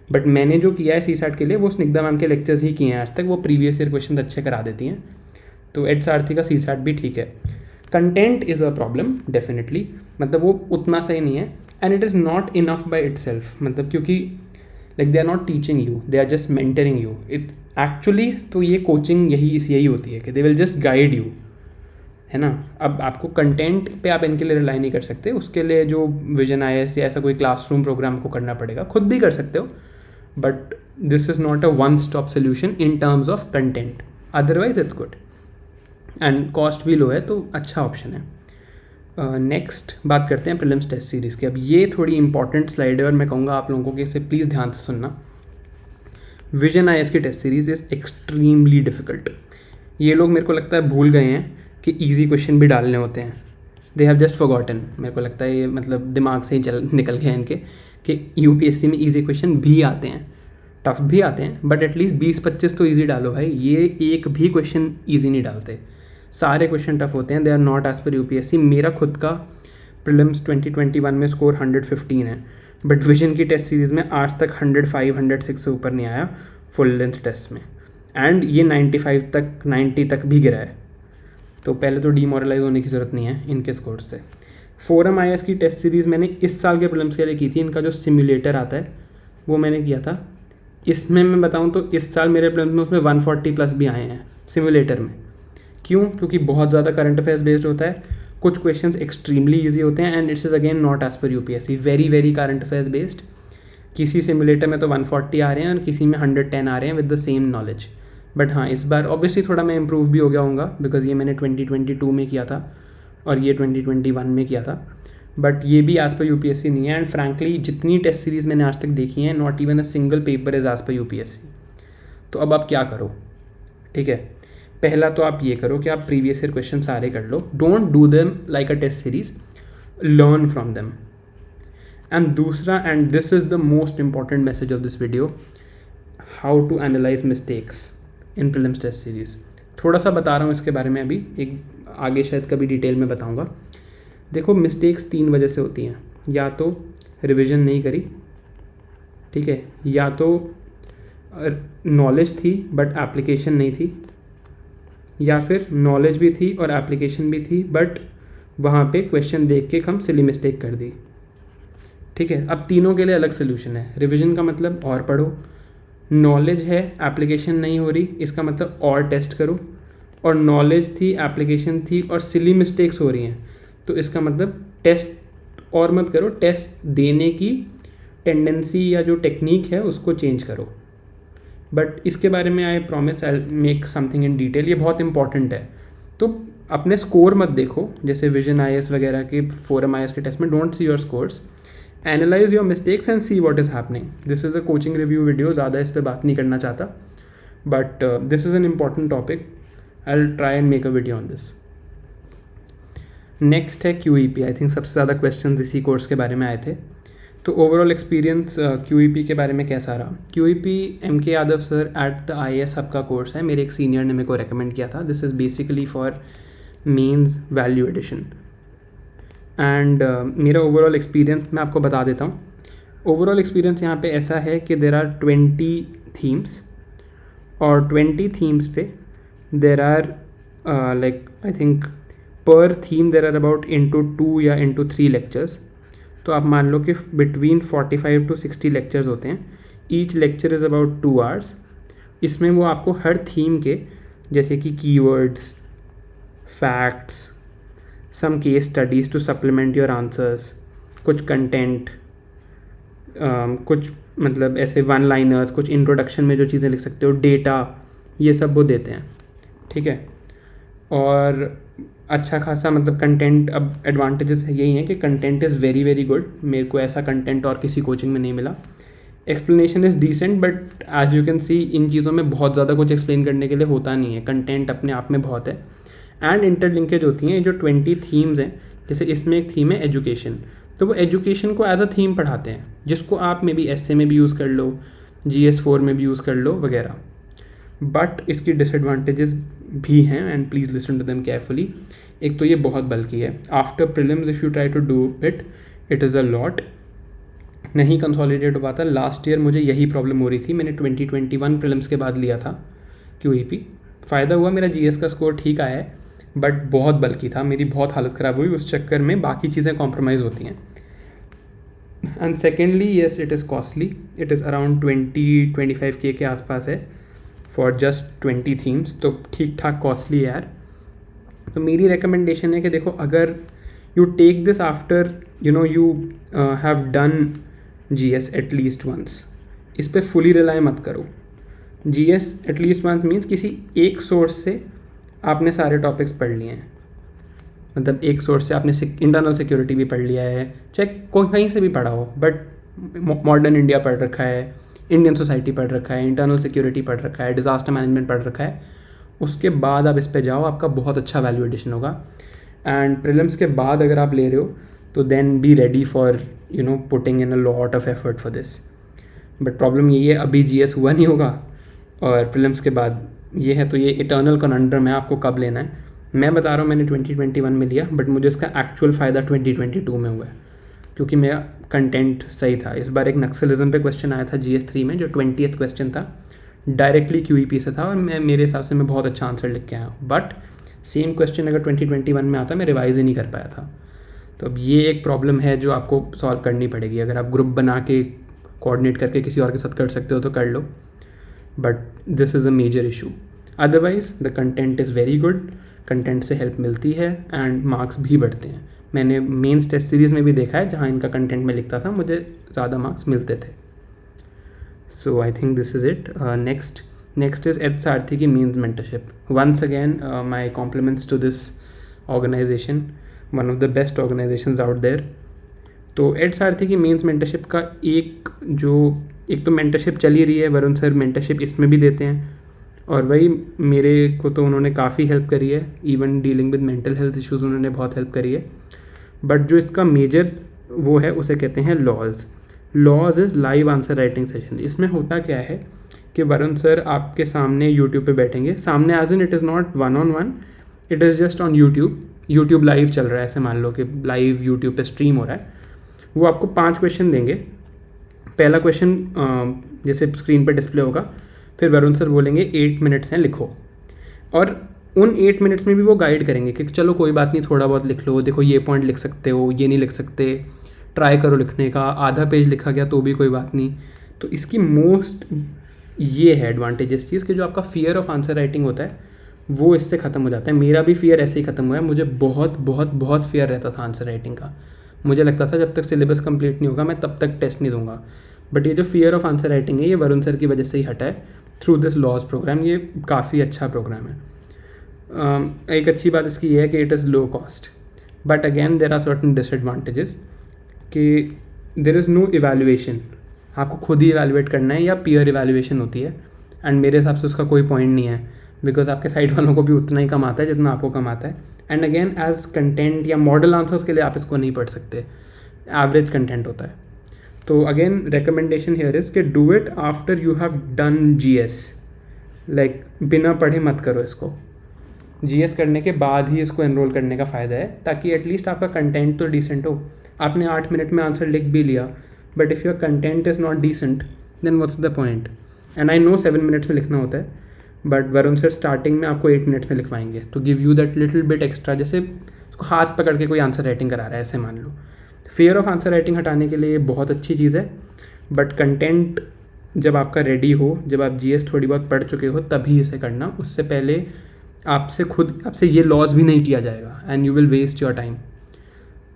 बट मैंने जो किया है CSAT के लिए वो स्निग्धा मैम के लेक्चर्स ही किए हैं आज तक। वो प्रीवियस ईयर क्वेश्चन अच्छे करा देती हैं, तो एड सारथी का CSAT भी ठीक है। Content is a problem definitely, मतलब वो उतना सही नहीं है, and it is not enough by itself. मतलब क्योंकि like they are not teaching you, they are just mentoring you. It's actually तो ये कोचिंग यही होती है कि they will just guide you, है ना। अब आपको कंटेंट पे आप इनके लिए रिलाई नहीं कर सकते, उसके लिए जो विजन IAS या ऐसा कोई क्लासरूम प्रोग्राम को करना पड़ेगा। खुद भी कर सकते हो, but this is not a one stop solution in terms of content. Otherwise it's good and cost भी लो है, तो अच्छा ऑप्शन है। नेक्स्ट बात करते हैं प्रीलिम्स टेस्ट सीरीज़ की। अब ये थोड़ी इंपॉर्टेंट स्लाइड है और मैं कहूँगा आप लोगों को कि इसे प्लीज़ ध्यान से सुनना। विजन IAS की test series is extremely difficult. ये लोग मेरे को लगता है भूल गए हैं कि ईजी क्वेश्चन भी डालने होते हैं। दे हैव जस्ट फॉरगॉटन, मेरे को लगता है ये मतलब दिमाग से ही निकल गया इनके कि UPSC में ईजी क्वेश्चन भी आते हैं, टफ भी आते हैं, बट एटलीस्ट 20-25 तो ईजी डालो भाई। ये एक भी क्वेश्चन ईजी नहीं डालते, सारे क्वेश्चन टफ होते हैं। They are not as per UPSC। मेरा खुद का प्रीलिम्स 2021 में स्कोर 115 है, बट विजन की टेस्ट सीरीज़ में आज तक 105-106 से ऊपर नहीं आया फुल लेंथ टेस्ट में, एंड ये 95 तक 90 तक भी गिरा है। तो पहले तो डीमोरलाइज होने की ज़रूरत नहीं है इनके स्कोर से। फोरम IAS की टेस्ट सीरीज़ मैंने इस साल के प्रीलिम्स के लिए की थी। इनका जो सिम्युलेटर आता है वो मैंने किया था। इसमें मैं बताऊं तो इस साल मेरे प्रीलिम्स में उसमें 140+ भी आए हैं सिम्युलेटर में। क्यों? क्योंकि बहुत ज़्यादा करंट अफेयर्स बेस्ड होता है, कुछ क्वेश्चंस एक्सट्रीमली ईजी होते हैं, and it's is again not as per UPSC, very current affairs based. किसी सिम्युलेटर में तो 140 आ रहे हैं और किसी में 110 आ रहे हैं with the same knowledge. But हाँ इस बार ऑब्वियसली थोड़ा मैं इम्प्रूव भी हो गया हूँगा, बिकॉज ये मैंने 2022 में किया था और ये 2021 में किया था, बट ये भी एज पर UPSC नहीं है। एंड फ्रैंकली जितनी टेस्ट सीरीज़ मैंने आज तक देखी हैं, not even a single paper is as per UPSC। तो अब आप क्या करो, ठीक है। पहला तो आप ये करो कि आप प्रीवियस ईयर क्वेश्चन सारे कर लो, don't do them like a test series, learn from them. And दूसरा, and this is the most important message of this video, how to analyse mistakes in prelims test series. थोड़ा सा बता रहा हूँ इसके बारे में अभी, एक आगे शायद कभी डिटेल में बताऊँगा। देखो मिस्टेक्स 3 वजह से होती हैं, या तो रिविज़न नहीं करी, ठीक है, या तो नॉलेज थी बट एप्लीकेशन नहीं थी, या फिर नॉलेज भी थी और एप्लीकेशन भी थी बट वहाँ पे क्वेश्चन देख के हम सिली मिस्टेक कर दी, ठीक है। अब तीनों के लिए अलग सोल्यूशन है। रिवीजन का मतलब और पढ़ो, नॉलेज है एप्लीकेशन नहीं हो रही इसका मतलब और टेस्ट करो, और नॉलेज थी एप्लीकेशन थी और सिली मिस्टेक्स हो रही हैं तो इसका मतलब टेस्ट और मत करो, टेस्ट देने की टेंडेंसी या जो टेक्निक है उसको चेंज करो। बट इसके बारे में I promise I make something in detail, ये बहुत इंपॉर्टेंट है। तो अपने स्कोर मत देखो, जैसे विजन IAS वगैरह के फोरम IAS के टेस्ट में don't see your scores, analyse your mistakes and see what is happening. This is a coaching review video, ज़्यादा इस पर बात नहीं करना चाहता, but this is an important topic. I will try and make a video on this. Next है QEP. आई थिंक सबसे ज़्यादा क्वेश्चन इसी कोर्स के बारे में आए थे. तो ओवरऑल एक्सपीरियंस QEP के बारे में कैसा रहा. QEP MK Yadav sir at the IAS hub का कोर्स है. मेरे एक सीनियर ने मेरे को रेकमेंड किया था. This is basically for mains value addition. And मेरा ओवरऑल एक्सपीरियंस मैं आपको बता देता हूँ. ओवरऑल एक्सपीरियंस यहाँ पे ऐसा है कि देर आर 20 थीम्स, और 20 थीम्स पे there are like I think पर theme there are about into 2 या इंटू 3 लेक्चर्स. तो आप मान लो कि बिटवीन 45 to 60 लेक्चर्स होते हैं. Each lecture is about 2 hours. इसमें वो आपको हर थीम के जैसे कि keywords, facts, some case studies to supplement your answers, कुछ कंटेंट, कुछ मतलब ऐसे वन लाइनर्स, कुछ इंट्रोडक्शन में जो चीज़ें लिख सकते हो, डेटा, ये सब वो देते हैं. ठीक है. और अच्छा खासा मतलब कंटेंट, अब एडवांटेजेस यही हैं कि content is very very good. मेरे को ऐसा कंटेंट और किसी कोचिंग में नहीं मिला. Explanation is decent, but as you can see इन चीज़ों में बहुत ज़्यादा कुछ एक्सप्लेन करने के लिए होता नहीं है. कंटेंट अपने आप में बहुत है. एंड इंटरलिंकेज होती हैं. जो 20 थीम्स हैं, जैसे इसमें एक थीम है एजुकेशन, तो वो एजुकेशन को एज अ थीम पढ़ाते हैं, जिसको आप मे बी एसए में भी यूज़ कर लो, GS4 में भी यूज़ कर लो वगैरह. बट इसकी डिसएडवांटेजेस भी हैं and please listen to them carefully. एक तो ये बहुत बल्कि है. After prelims if you try to do it is a lot. नहीं कंसोलिडेट हो पाता. लास्ट ईयर मुझे यही प्रॉब्लम हो रही थी. मैंने 2021 प्रीलिम्स के बाद लिया था QEP. फ़ायदा हुआ, मेरा GS का स्कोर ठीक आया है, बट बहुत बल्कि था. मेरी बहुत हालत ख़राब हुई. उस चक्कर में बाकी चीज़ें कॉम्प्रोमाइज़ होती हैं. And secondly yes, it is costly. It is around 20-25K के आसपास है फॉर जस्ट 20 थीम्स. तो ठीक ठाक कॉस्टली है यार. तो मेरी रिकमेंडेशन है कि देखो, अगर you take this after you have done GS at least once, इस पर फुली रिलाई मत करो. GS एटलीस्ट वंस मीन्स किसी एक सोर्स से आपने सारे टॉपिक्स पढ़ लिए हैं. मतलब एक सोर्स से आपने इंटरनल सिक्योरिटी भी पढ़ लिया है, चाहे कोई कहीं से भी पढ़ा हो, बट मॉडर्न इंडिया पढ़ रखा है, इंडियन सोसाइटी पढ़ रखा है, इंटरनल सिक्योरिटी पढ़ रखा है, डिज़ास्टर मैनेजमेंट पढ़ रखा है. उसके बाद आप इस पे जाओ, आपका बहुत अच्छा वैल्यू एडिशन होगा. एंड प्रीलिम्स के बाद अगर आप ले रहे हो तो then be ready for putting in a lot of effort for this. But problem यही है, अभी GS हुआ नहीं होगा और प्रीलिम्स के बाद ये है, तो ये इटर्नल कॉन्ड्रम है, आपको कब लेना है. मैं बता रहा हूँ मैंने 2021 में लिया, बट मुझे इसका एक्चुअल फ़ायदा 2022 में हुआ है, क्योंकि मेरा कंटेंट सही था. इस बार एक नक्सलिज्म पे क्वेश्चन आया था GS3 में, जो 20th क्वेश्चन था, डायरेक्टली QEP से था, और मेरे हिसाब से मैं बहुत अच्छा आंसर लिख के आया हूँ. बट सेम क्वेश्चन अगर 2021 में आता, मैं रिवाइज़ ही नहीं कर पाया था. तो अब ये एक प्रॉब्लम है जो आपको सॉल्व करनी पड़ेगी. अगर आप ग्रुप बना के कोऑर्डिनेट करके किसी और के साथ कर सकते हो तो कर लो, but this is a major issue. Otherwise the content is very good. Content से हेल्प मिलती है एंड मार्क्स भी बढ़ते हैं. मैंने मेंस टेस्ट सीरीज़ में भी देखा है, जहाँ इनका कंटेंट में लिखता था, मुझे ज़्यादा मार्क्स मिलते थे. So I think this is it. Next is H Sarathi की means mentorship. Once again my compliments to this organisation, one of the best organisations out there. तो एड सारथी की मीन्स मेंटरशिप का एक तो मेंटरशिप चल ही रही है. वरुण सर मेंटरशिप इसमें भी देते हैं, और वही मेरे को तो उन्होंने काफ़ी हेल्प करी है. Even dealing with mental health issues उन्होंने बहुत हेल्प करी है. बट जो इसका मेजर वो है, उसे कहते हैं laws is live answer writing session. इसमें होता क्या है कि वरुण सर आपके सामने यूट्यूब पे बैठेंगे. सामने as in it is not 1-on-1, it is just on YouTube live चल रहा है. ऐसे मान लो कि लाइव यूट्यूब पे स्ट्रीम हो रहा है. वो आपको 5 क्वेश्चन देंगे. पहला क्वेश्चन जैसे स्क्रीन पर डिस्प्ले होगा, फिर वरुण सर बोलेंगे 8 मिनट्स हैं, लिखो. और उन 8 मिनट्स में भी वो गाइड करेंगे कि चलो कोई बात नहीं, थोड़ा बहुत लिख लो, देखो ये पॉइंट लिख सकते हो, ये नहीं लिख सकते, ट्राई करो लिखने का. आधा पेज लिखा गया तो भी कोई बात नहीं. तो इसकी मोस्ट ये है एडवांटेज इस चीज़ कि जो आपका फियर ऑफ आंसर राइटिंग होता है वो इससे ख़त्म हो जाता है. मेरा भी फियर ऐसे ही ख़त्म हुआ है. मुझे बहुत बहुत बहुत फियर रहता था आंसर राइटिंग का. मुझे लगता था जब तक सिलेबस कंप्लीट नहीं होगा मैं तब तक टेस्ट नहीं दूंगा. बट ये जो फियर ऑफ आंसर राइटिंग है, ये वरुण सर की वजह से ही हटा है थ्रू दिस लॉज प्रोग्राम. ये काफ़ी अच्छा प्रोग्राम है. एक अच्छी बात इसकी ये है कि it is low cost, but again there are certain disadvantages कि देयर इज़ नो इवैल्यूएशन, आपको खुद ही इवैल्यूएट करना है या पीयर इवैल्यूएशन होती है, एंड मेरे हिसाब से उसका कोई पॉइंट नहीं है, बिकॉज आपके साइड वालों को भी उतना ही कम आता है जितना आपको कम आता है। एंड अगेन एज कंटेंट या मॉडल आंसर्स के लिए आप इसको नहीं पढ़ सकते, एवरेज कंटेंट होता है। तो अगेन रिकमेंडेशन हियर इज़ कि do it after you have done GS, like बिना पढ़े मत करो इसको, GS करने के बाद ही इसको एनरोल करने का फ़ायदा है, ताकि एटलीस्ट आपका कंटेंट तो डिसेंट हो। आपने 8 मिनट में आंसर लिख भी लिया, but if your content is not decent then what's the point. And I know 7 minutes में लिखना होता है, बट वरुण सर स्टार्टिंग में आपको 8 मिनट्स में लिखवाएंगे to give you that little bit extra, जैसे उसको हाथ पकड़ के कोई आंसर राइटिंग करा रहा है ऐसे मान लो। फियर ऑफ आंसर राइटिंग हटाने के लिए बहुत अच्छी चीज़ है, बट कंटेंट जब आपका रेडी हो, जब आप GS थोड़ी बहुत पढ़ चुके हो, तभी इसे करना। उससे पहले आपसे ये लॉस भी नहीं किया जाएगा and you will waste your time.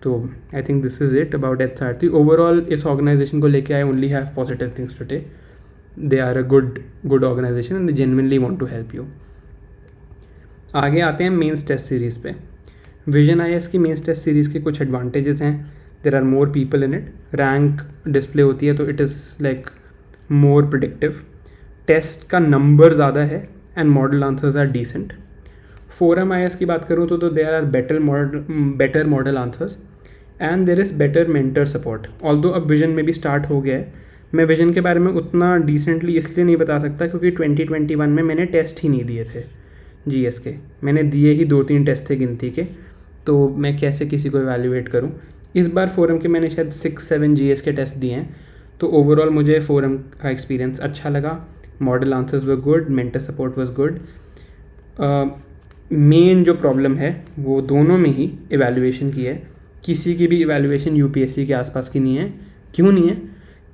तो I think this is it about HRT। Overall इस ऑर्गेनाइजेशन को लेके I only have positive things today. They are a good organisation and they genuinely want to help you. आगे आते हैं मेंस टेस्ट सीरीज़ पे। विजन IAS की मेंस टेस्ट सीरीज़ के कुछ एडवांटेजेस हैं। There are more people in it, rank display होती है तो it is like more predictive, test का नंबर ज़्यादा है and model answers are decent. Forum IAS की बात करूँ तो there are better model answers and there is better mentor support. Although अब विजन में भी स्टार्ट हो गया है। मैं विजन के बारे में उतना डिसेंटली इसलिए नहीं बता सकता क्योंकि 2021 में मैंने टेस्ट ही नहीं दिए थे GS के, मैंने दिए ही 2-3 टेस्ट थे गिनती के, तो मैं कैसे किसी को इवैल्यूएट करूं। इस बार फोरम के मैंने शायद 6-7 GS के टेस्ट दिए हैं, तो ओवरऑल मुझे फोरम का एक्सपीरियंस अच्छा लगा। Model answers were good, mentor support was good. Main जो प्रॉब्लम है वो दोनों में ही इवैल्यूएशन की है। किसी की भी इवैल्यूएशन UPSC के आसपास की नहीं है। क्यों नहीं है?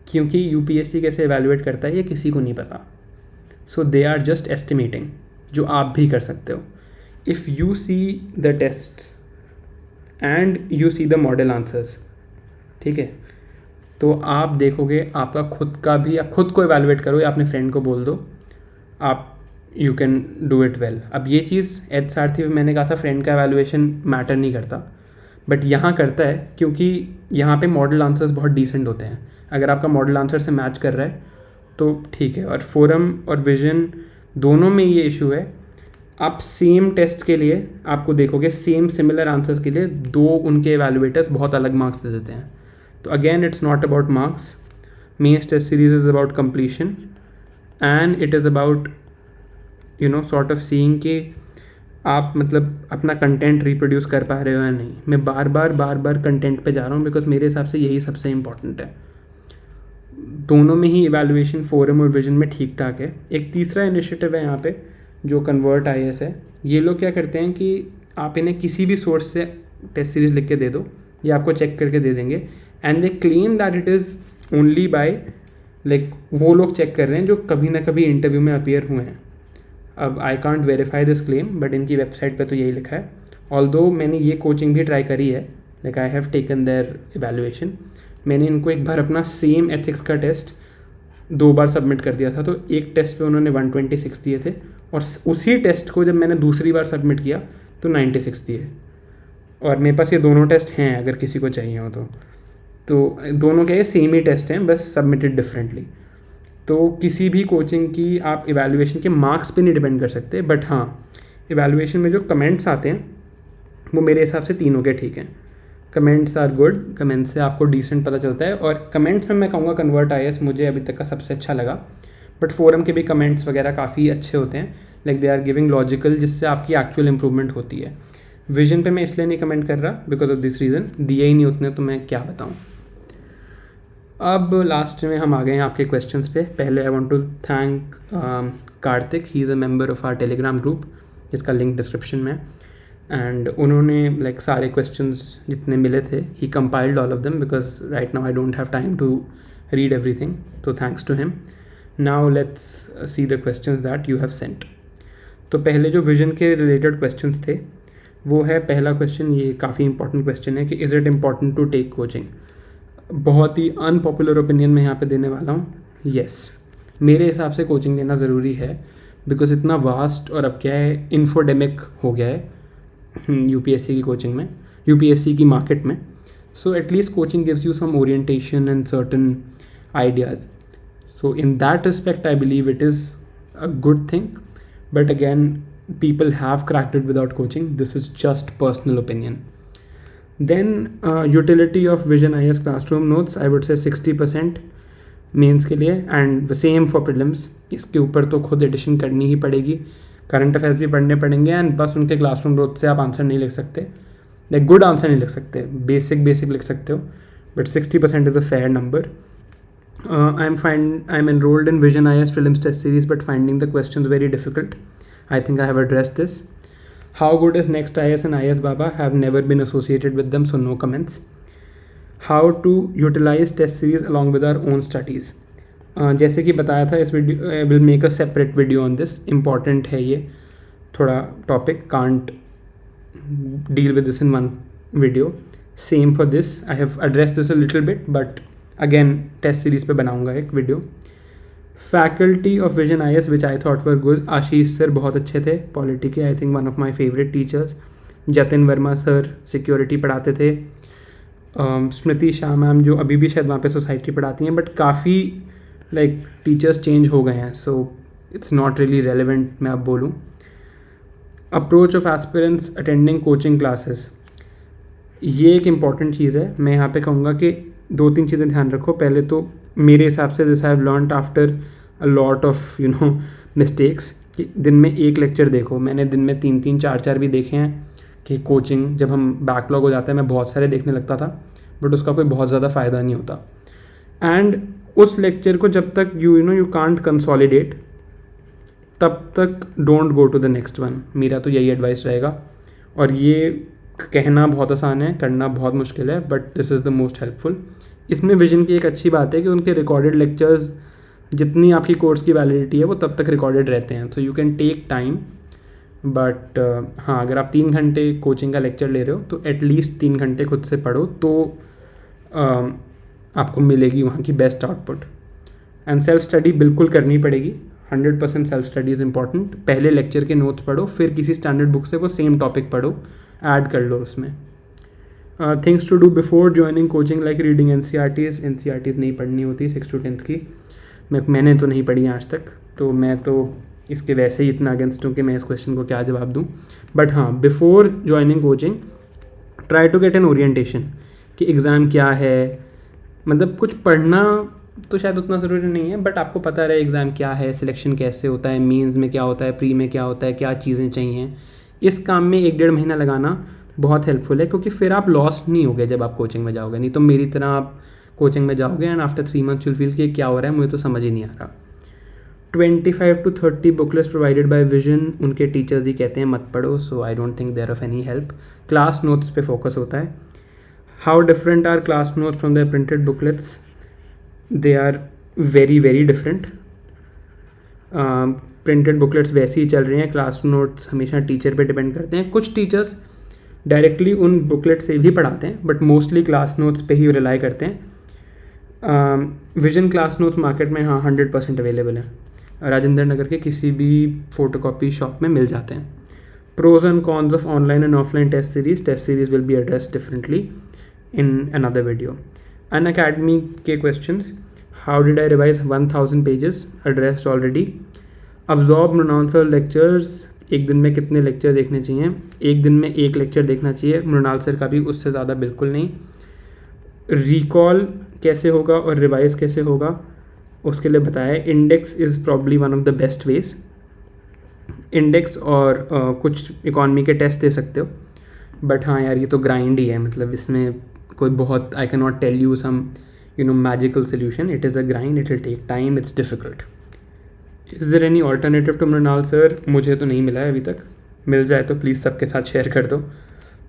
क्योंकि UPSC कैसे इवैल्यूएट करता है ये किसी को नहीं पता। So they are just estimating, जो आप भी कर सकते हो। If you see the test and you see the model answers, ठीक है, तो आप देखोगे आपका खुद का भी, आप खुद को इवैल्यूएट करो या अपने फ्रेंड को बोल दो, आप you can do it well. अब ये चीज़ HRT में मैंने कहा था फ्रेंड का इवैल्यूएशन मैटर नहीं करता, बट यहाँ करता है क्योंकि यहाँ पे मॉडल आंसर्स बहुत डिसेंट होते हैं। अगर आपका मॉडल आंसर से मैच कर रहा है तो ठीक है। और फोरम और विजन दोनों में ये इशू है, आप सेम टेस्ट के लिए आपको देखोगे सेम सिमिलर आंसर्स के लिए 2 उनके इवैल्यूएटर्स बहुत अलग मार्क्स दे देते हैं। तो again it's not about marks, mains test series is about completion and it is about sort of seeing कि आप मतलब अपना कंटेंट रिप्रोड्यूस कर पा रहे हो या नहीं। मैं बार बार कंटेंट पे जा रहा हूँ बिकॉज मेरे हिसाब से यही सबसे इम्पॉर्टेंट है। दोनों में ही इवैल्यूएशन फोरम और विजन में ठीक ठाक है। एक तीसरा इनिशिएटिव है यहाँ पे जो कन्वर्ट IAS है। ये लोग क्या करते हैं कि आप इन्हें किसी भी सोर्स से टेस्ट सीरीज लिख के दे दो, ये आपको चेक करके दे देंगे and they claim that it is only by like वो लोग चेक कर रहे हैं जो कभी ना कभी इंटरव्यू में अपीयर हुए हैं। अब I can't verify this claim, but इनकी वेबसाइट पे तो यही लिखा है। ऑल्दो मैंने ये कोचिंग भी ट्राई करी है, like I have taken their evaluation. मैंने इनको एक बार अपना सेम एथिक्स का टेस्ट 2 बार सबमिट कर दिया था, तो एक टेस्ट पे उन्होंने 126 दिए थे और उसी टेस्ट को जब मैंने दूसरी बार सबमिट किया तो 96 दिए। और मेरे पास ये दोनों टेस्ट हैं अगर किसी को चाहिए हो तो दोनों क्या है, सेम ही टेस्ट हैं, बस सबमिटेड डिफरेंटली। तो किसी भी कोचिंग की आप इवैल्यूएशन के मार्क्स पे नहीं डिपेंड कर सकते, बट हाँ इवैल्यूएशन में जो कमेंट्स आते हैं वो मेरे हिसाब से तीनों के ठीक हैं। कमेंट्स आर गुड, कमेंट्स से आपको डिसेंट पता चलता है, और कमेंट्स में मैं कहूँगा कन्वर्ट IAS मुझे अभी तक का सबसे अच्छा लगा। बट फोरम के भी कमेंट्स वगैरह काफ़ी अच्छे होते हैं, like they are giving logical, जिससे आपकी एक्चुअल इंप्रूवमेंट होती है। विजन पे मैं इसलिए नहीं कमेंट कर रहा बिकॉज ऑफ दिस रीज़न, दिए ही नहीं उतने तो मैं क्या बताऊँ। अब लास्ट में हम आ गए हैं आपके क्वेश्चंस पे। पहले I want to thank Kartik, he is a member of our Telegram group, इसका लिंक डिस्क्रिप्शन में। एंड उन्होंने लाइक सारे क्वेश्चंस जितने मिले थे, he compiled all of them because right now I don't have time to read everything, तो thanks to him. Now let's see the questions that you have sent. तो पहले जो विजन के रिलेटेड क्वेश्चंस थे वो है, पहला क्वेश्चन ये काफ़ी इंपॉर्टेंट क्वेश्चन है कि is it important to take coaching. बहुत ही अनपॉपुलर ओपिनियन मैं यहाँ पे देने वाला हूँ। येस, मेरे हिसाब से कोचिंग लेना ज़रूरी है बिकॉज इतना वास्ट और अब क्या है इन्फोडेमिक हो गया है UPSC की कोचिंग में, UPSC की मार्केट में। So at least coaching gives you some orientation and certain ideas. So in that respect, I believe it is a good thing. But again, people have cracked it without coaching. This is just personal opinion. Then utility of Vision IS classroom notes, I would say 60% mains के लिए, एंड सेम फॉर प्रीलिम्स. इसके ऊपर तो खुद एडिशन करनी ही पड़ेगी, करंट अफेयर्स भी पढ़ने पड़ेंगे, एंड बस उनके क्लासरूम नोट से आप आंसर नहीं लिख सकते, लाइक गुड आंसर नहीं लिख सकते, बेसिक लिख सकते हो, but 60% is a fair number. I am enrolled in Vision IS prelims test series, but finding the questions very difficult. I think I have addressed this. How good is Next IS and IS Baba? Have never been associated with them, so no comments. How to utilize test series along with our own studies. जैसे कि बताया था, इस video will make a separate video on this. Important है ये थोड़ा topic, can't deal with this in one video. Same for this, I have address this a little bit, but again test series पे बनाऊंगा एक video. Faculty of Vision IS which I thought were good. Ashish sir बहुत अच्छे थे पॉलिटी के, I think one of my favourite teachers. Jatin Verma sir security पढ़ाते थे. स्मृति शाह मैम जो अभी भी शायद वहाँ पे सोसाइटी पढ़ाती हैं, बट काफ़ी लाइक टीचर्स चेंज हो गए हैं, so it's not really relevant मैं अब बोलूँ. Approach of aspirants attending coaching classes, ये एक इम्पॉर्टेंट चीज़ है. मैं यहाँ पे कहूँगा कि 2-3 चीज़ें ध्यान रखो. पहले तो मेरे हिसाब से this I have learned after a lot of mistakes, कि दिन में एक लेक्चर देखो. मैंने दिन में 3-3 4-4 भी देखे हैं कि कोचिंग जब हम बैकलॉग हो जाता है, मैं बहुत सारे देखने लगता था, बट उसका कोई बहुत ज़्यादा फ़ायदा नहीं होता. एंड उस लेक्चर को जब तक यू कांट कंसोलिडेट, तब तक don't go to the next one. मेरा तो यही एडवाइस रहेगा. और ये कहना बहुत आसान है, करना बहुत मुश्किल है, but this is the most helpful. इसमें विजन की एक अच्छी बात है कि उनके रिकॉर्डेड लेक्चर्स, जितनी आपकी कोर्स की वैलिडिटी है वो तब तक रिकॉर्डेड रहते हैं, तो you can take time. But हाँ, अगर आप 3 घंटे कोचिंग का लेक्चर ले रहे हो तो एटलीस्ट 3 घंटे खुद से पढ़ो, तो आपको मिलेगी वहाँ की best output. And self study बिल्कुल करनी पड़ेगी. 100% सेल्फ स्टडी इज़ इंपॉर्टेंट. पहले लेक्चर के नोट्स पढ़ो, फिर किसी स्टैंडर्ड बुक से वो सेम टॉपिक पढ़ो, ऐड कर लो उसमें. Things to do before joining coaching, like reading NCRTs नहीं पढ़नी होती 6 to 10th की. मैंने तो नहीं पढ़ी आज तक, तो मैं तो इसके वैसे ही इतना अगेंस्ट हूँ कि मैं इस क्वेश्चन को क्या जवाब दूँ. बट हाँ, before joining coaching try to get an orientation कि एग्ज़ाम क्या है. मतलब कुछ पढ़ना तो शायद उतना ज़रूरी नहीं है, बट आपको पता रहे एग्ज़ाम क्या है, सिलेक्शन कैसे होता है, मीन्स में क्या होता है, प्री में क्या होता है, क्या चीज़ें चाहिए. इस काम में 1-1.5 महीना लगाना बहुत हेल्पफुल है, क्योंकि फिर आप लॉस्ट नहीं होगे जब आप कोचिंग में जाओगे. नहीं तो मेरी तरह आप कोचिंग में जाओगे and after 3 months you'll feel कि क्या हो रहा है, मुझे तो समझ ही नहीं आ रहा. 25 to 30 booklets provided by Vision, उनके टीचर्स ही कहते हैं मत पढ़ो, so I don't think there of any help. Class notes पे फोकस होता है. How different are class notes from the printed booklets? They are very very different. Printed booklets वैसे ही चल रही हैं, क्लास नोट्स हमेशा टीचर पे डिपेंड करते हैं. कुछ टीचर्स डायरेक्टली उन बुकलेट से भी पढ़ाते हैं, बट मोस्टली क्लास नोट्स पे ही रिलाई करते हैं. विजन क्लास नोट्स मार्केट में हाँ 100% अवेलेबल है. राजेंद्र नगर के किसी भी फोटोकॉपी शॉप में मिल जाते हैं. Pros and cons of online and offline test series will be addressed differently in another video. Unacademy के questions, how did I revise 1000 pages, addressed already. Absorb Mrinal sir lectures, एक दिन में कितने लेक्चर देखने चाहिए? एक दिन में 1 लेक्चर देखना चाहिए, मृणाल सर का भी, उससे ज़्यादा बिल्कुल नहीं. रिकॉल कैसे होगा और रिवाइज कैसे होगा उसके लिए बताया. Index is probably one of the best veg. Index और कुछ इकॉनमी के टेस्ट दे सकते हो, बट हाँ यार ये तो ग्राइंड ही है, मतलब इसमें कोई बहुत, I can not tell you some magical solution. It is a grind, it will take time, it's difficult. Is there any alternative to Mrinal sir? मुझे तो नहीं मिला है अभी तक. मिल जाए तो प्लीज़ सबके साथ शेयर कर दो,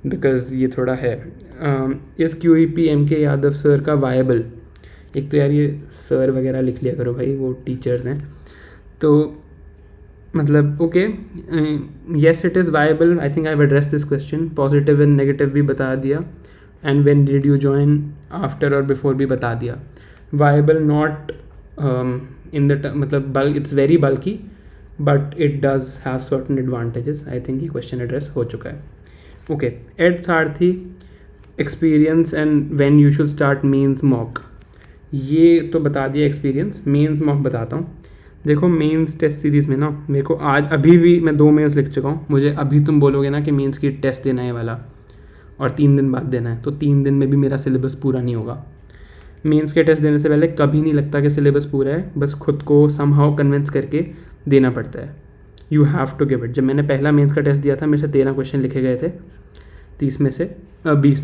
बिकॉज ये थोड़ा है. इस QEP MK यादव सर का वायबल? एक तो यार ये सर वगैरह लिख लिया करो भाई, वो टीचर्स हैं, तो मतलब okay. Yes it is viable. I think I have address this question. Positive and negative भी बता दिया, and when did you join, after और बिफोर भी बता दिया. वायबल नॉट इन द मतलब it's very bulky, but it does have certain advantages. I think ये क्वेश्चन एड्रेस हो चुका है. Okay. Ed Sarathi, experience and when you should start mains mock, ये तो बता दिया एक्सपीरियंस। मेंस मॉक बताता हूँ। देखो मेंस टेस्ट सीरीज़ में ना मेरे को आज अभी भी मैं 2 मेंस लिख चुका हूँ। मुझे अभी तुम बोलोगे ना कि मेंस की टेस्ट देना है वाला और 3 दिन बाद देना है, तो 3 दिन में भी मेरा सिलेबस पूरा नहीं होगा। मेंस के टेस्ट देने से पहले कभी नहीं लगता कि सिलेबस पूरा है, बस खुद को समहाउ कन्विंस करके देना पड़ता है। You have to give it. जब मैंने पहला मेंस का टेस्ट दिया था, मेरे से 13 क्वेश्चन लिखे गए थे 20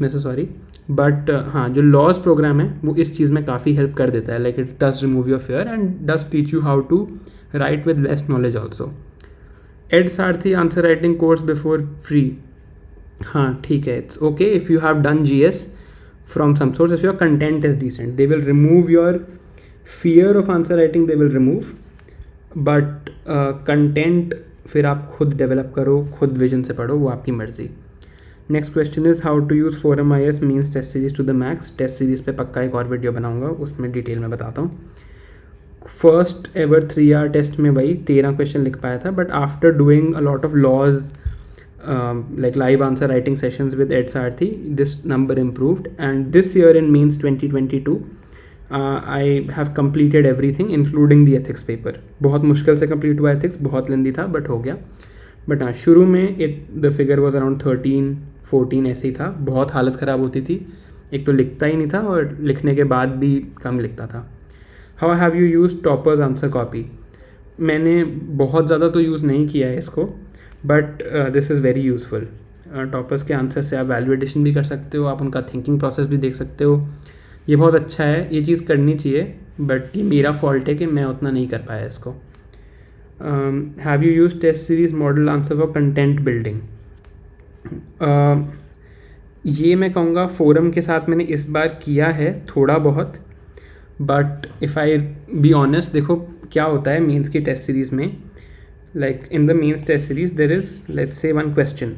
में से सॉरी। बट हाँ, जो लॉज प्रोग्राम है वो इस चीज़ में काफ़ी हेल्प कर देता है। Like it does remove your fear and does teach you how to write with less knowledge also. Ed Sarathi answer writing course before free, हाँ ठीक है, it's okay if you have done GS from some source, if your content is decent, they will remove your fear of answer writing, they will remove, but content फिर आप खुद डेवलप करो, खुद विजन से पढ़ो, वो आपकी मर्ज़ी। Next question is how to use forum IS means test series to the max. Test series पे पक्का एक और वीडियो बनाऊंगा, उसमें डिटेल में बताता हूँ। फर्स्ट एवर 3 hour टेस्ट में वही 13 क्वेश्चन लिख पाया था, but after doing a lot of laws like live answer writing sessions with Ed Sarthi, this number improved, and this year in mains 2022 I have completed everything including the ethics paper. बहुत मुश्किल से complete हुआ ethics, बहुत लेंदी था बट हो गया। बट हाँ, शुरू में the figure was around 13-14 ऐसे ही था। बहुत हालत ख़राब होती थी, एक तो लिखता ही नहीं था और लिखने के बाद भी कम लिखता था। How have you used Topper's answer copy? मैंने बहुत ज़्यादा तो यूज़ नहीं किया है इसको, but this is very useful. Toppers के आंसर से आप वैल्यू एडिशन भी कर सकते हो, आप उनका थिंकिंग प्रोसेस भी देख सकते हो। ये बहुत अच्छा है, ये चीज़ करनी चाहिए, बट ये मेरा फॉल्ट है कि मैं उतना नहीं कर पाया इसको। Have you use test series model answer for content building? ये मैं कहूँगा फोरम के साथ मैंने इस बार किया है थोड़ा बहुत, but if I be honest, देखो क्या होता है मेंस की टेस्ट सीरीज़ में, like in the mains test series there is, let's say, one question,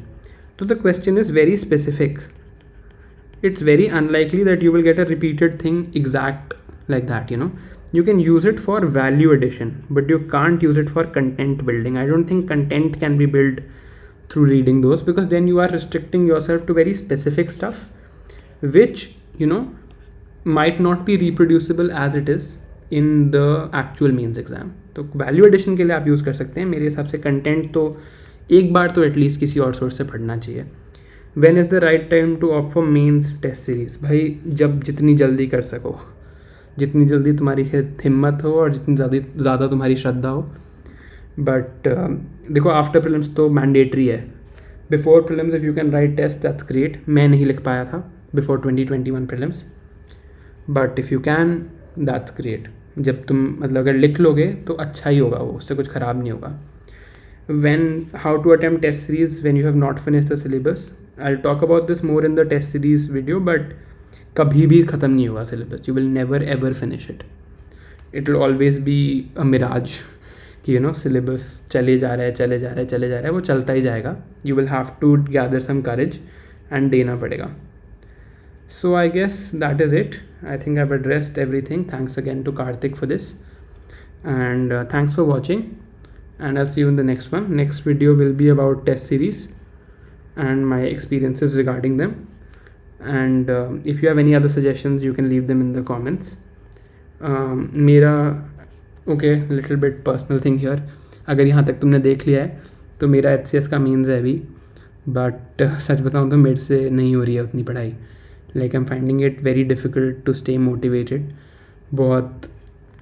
so the question is very specific. It's very unlikely that you will get a repeated thing exact like that, you know. You can use it for value addition, but you can't use it for content building. I don't think content can be built through reading those, because then you are restricting yourself to very specific stuff which, you know, might not be reproducible as it is in the actual mains exam. तो वैल्यू एडिशन के लिए आप यूज़ कर सकते हैं। मेरे हिसाब से कंटेंट तो एक बार तो एटलीस्ट किसी और सोर्स से पढ़ना चाहिए। When is the right time to opt for mains test series? भाई जब जितनी जल्दी कर सको, जितनी जल्दी तुम्हारी हिम्मत हो और जितनी ज़्यादा तुम्हारी श्रद्धा हो। बट देखो आफ्टर प्रीलिम्स तो मैंडेटरी है। Before prelims if you can write test that's great. मैं नहीं लिख पाया था before 2021 prelims, but if you can that's great. जब तुम मतलब अगर लिख लोगे तो अच्छा ही होगा, वो उससे कुछ ख़राब नहीं होगा। when how to attempt test series when you have not finished the syllabus? I'll talk about this more in the test series video, but कभी भी ख़त्म नहीं होगा syllabus. You will never ever finish it. It will always be a mirage कि syllabus चले जा रहा है, वो चलता ही जाएगा. You will have to gather some courage and देना पड़ेगा. So I guess that is it. I think I've addressed everything. Thanks again to Karthik for this, and thanks for watching, and I'll see you in the next one. Next video will be about test series and my experiences regarding them, and if you have any other suggestions you can leave them in the comments. मेरा little bit personal thing here, अगर यहाँ तक तुमने देख लिया है तो मेरा HCS का means है अभी, but सच बताऊँ तो मेरे से नहीं हो रही है उतनी पढ़ाई. Like I'm finding it very difficult to stay motivated. बहुत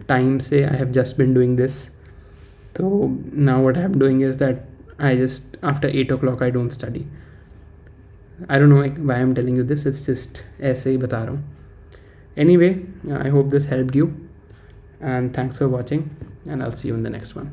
टाइम से I have just been doing this. So now what I'm doing is that I just after 8 o'clock I don't study. I don't know why I'm telling you this. It's just ऐसे ही बता रहा हूँ. Anyway, I hope this helped you, and thanks for watching, and I'll see you in the next one.